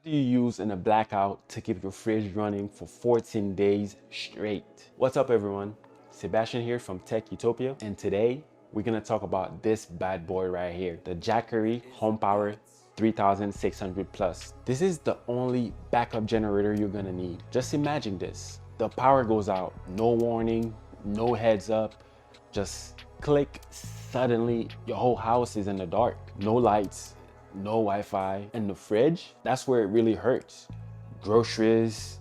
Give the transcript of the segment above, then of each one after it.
Do you use in a blackout to keep your fridge running for 14 days straight? What's up everyone? Sebastian here from Tech Utopia, and today we're gonna talk about this bad boy right here, the Jackery HomePower 3600 Plus. This is the only backup generator you're gonna need. Just imagine this. The power goes out, no warning, no heads up, just click, suddenly your whole house is in the dark. No lights, no Wi-Fi. And the fridge, that's where it really hurts. Groceries,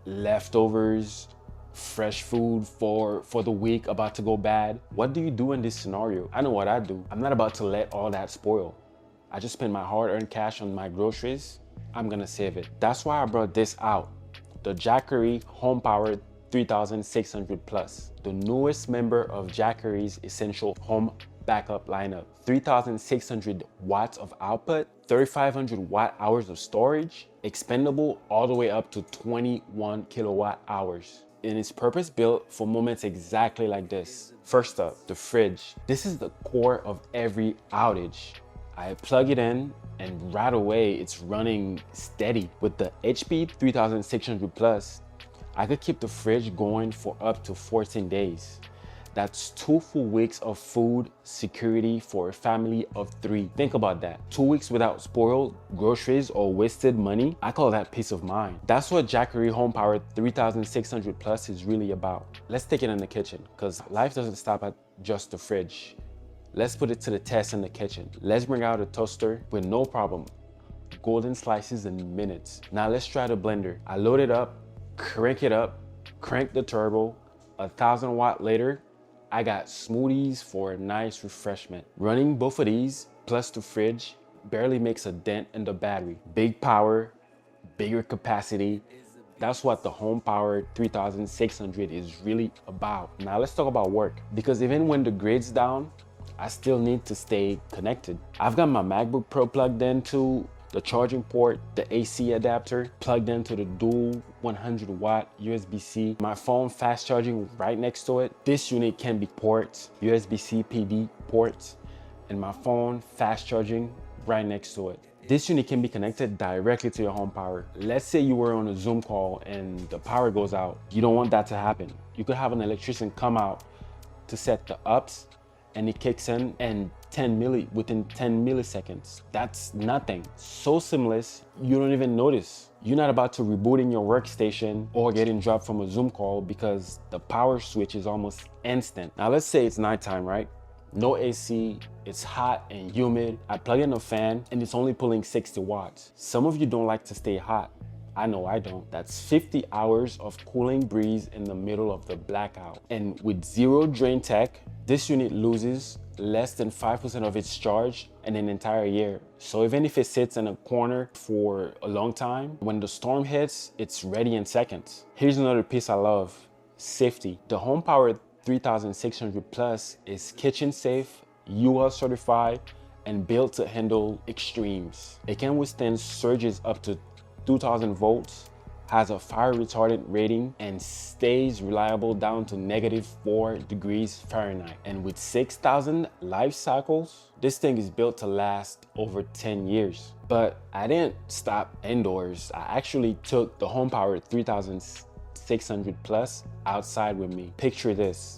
leftovers, fresh food for the week about to go bad. What do you do in this scenario? I know what I do. I'm not about to let all that spoil. I just spend my hard-earned cash on my groceries. I'm gonna save it. That's why I brought this out, the Jackery HomePower 3600 Plus, the newest member of Jackery's essential home backup lineup. 3600 watts of output, 3500 watt hours of storage, expendable all the way up to 21 kilowatt hours. And it's purpose built for moments exactly like this. First up, the fridge. This is the core of every outage. I plug it in and right away it's running steady. With the HP 3600 Plus, I could keep the fridge going for up to 14 days. That's 2 full weeks of food security for a family of 3. Think about that. 2 weeks without spoiled groceries or wasted money. I call that peace of mind. That's what Jackery HomePower 3600 Plus is really about. Let's take it in the kitchen, because life doesn't stop at just the fridge. Let's put it to the test in the kitchen. Let's bring out a toaster with no problem. Golden slices in minutes. Now let's try the blender. I load it up, crank it up, crank the turbo. 1000 watt later, I got smoothies for a nice refreshment. Running both of these plus the fridge barely makes a dent in the battery. Big power, bigger capacity. That's what the HomePower 3600 is really about. Now let's talk about work, because even when the grid's down, I still need to stay connected. I've got my MacBook Pro plugged into the charging port, the AC adapter plugged into the dual 100 watt USB-C, my phone fast charging right next to it. This unit can be ports, USB-C PD ports, and my phone fast charging right next to it. This unit can be connected directly to your home power. Let's say you were on a Zoom call and the power goes out. You don't want that to happen. You could have an electrician come out to set the ups, and it kicks in and within 10 milliseconds. That's nothing. So seamless, you don't even notice. You're not about to rebooting your workstation or getting dropped from a Zoom call because the power switch is almost instant. Now let's say it's nighttime, right? No AC, it's hot and humid. I plug in a fan and it's only pulling 60 watts. Some of you don't like to stay hot. I know I don't. That's 50 hours of cooling breeze in the middle of the blackout. And with zero drain tech, this unit loses less than 5% of its charge in an entire year. So even if it sits in a corner for a long time, when the storm hits, it's ready in seconds. Here's another piece I love: safety. The HomePower 3600 Plus is kitchen safe, UL certified, and built to handle extremes. It can withstand surges up to 2000 volts, has a fire retardant rating, and stays reliable down to -4 degrees Fahrenheit. And with 6,000 life cycles, this thing is built to last over 10 years. But I didn't stop indoors. I actually took the HomePower 3600 Plus outside with me. Picture this.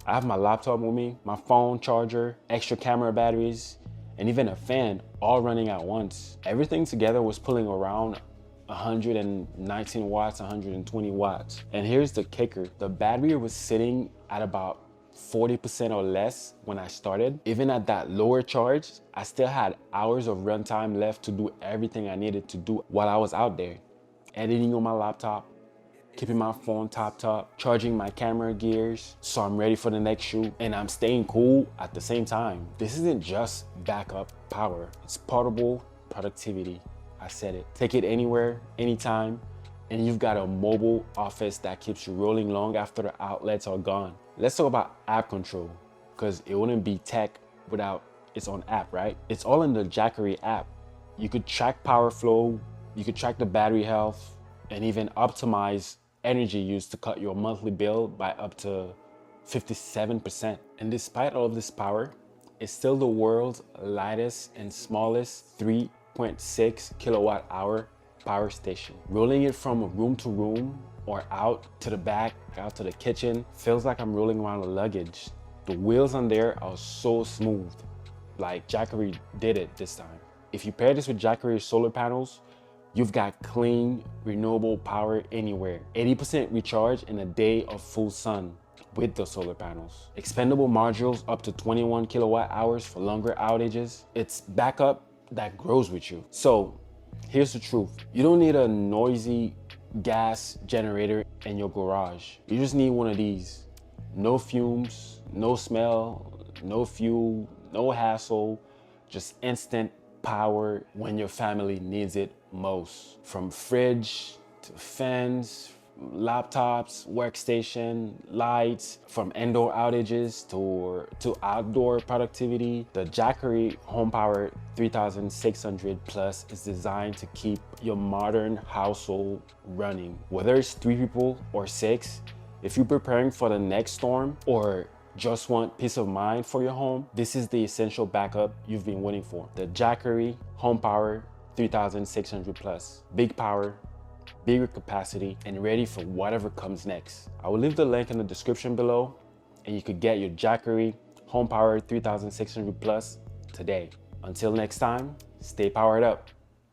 I have my laptop with me, my phone charger, extra camera batteries, and even a fan all running at once. Everything together was pulling around 119 watts, 120 watts. And here's the kicker. The battery was sitting at about 40% or less when I started. Even at that lower charge, I still had hours of runtime left to do everything I needed to do while I was out there. Editing on my laptop, keeping my phone topped up, charging my camera gears so I'm ready for the next shoot, and I'm staying cool at the same time. This isn't just backup power, it's portable productivity. I said it. Take it anywhere, anytime, and you've got a mobile office that keeps you rolling long after the outlets are gone. Let's talk about app control, because it wouldn't be tech without its own app, right? It's all in the Jackery app. You could track power flow, you could track the battery health, and even optimize energy use to cut your monthly bill by up to 57%. And despite all of this power, it's still the world's lightest and smallest 3.6 kilowatt hour power station. Rolling it from room to room or out to the back, out to the kitchen, feels like I'm rolling around a luggage. The wheels on there are so smooth, like Jackery did it this time. If you pair this with Jackery solar panels, you've got clean, renewable power anywhere. 80% recharge in a day of full sun with the solar panels. Expendable modules up to 21 kilowatt hours for longer outages. It's backup that grows with you. So here's the truth. You don't need a noisy gas generator in your garage. You just need one of these. No fumes, no smell, no fuel, no hassle, just instant power when your family needs it most. From fridge to fans, laptops, workstation, lights, from indoor outages to outdoor productivity. The Jackery HomePower 3600 Plus is designed to keep your modern household running. Whether it's 3 people or 6, if you're preparing for the next storm or just want peace of mind for your home, this is the essential backup you've been waiting for. The Jackery HomePower 3600 Plus. Big power, bigger capacity, and ready for whatever comes next. I will leave the link in the description below, and you could get your Jackery HomePower 3600 Plus today. Until next time, stay powered up.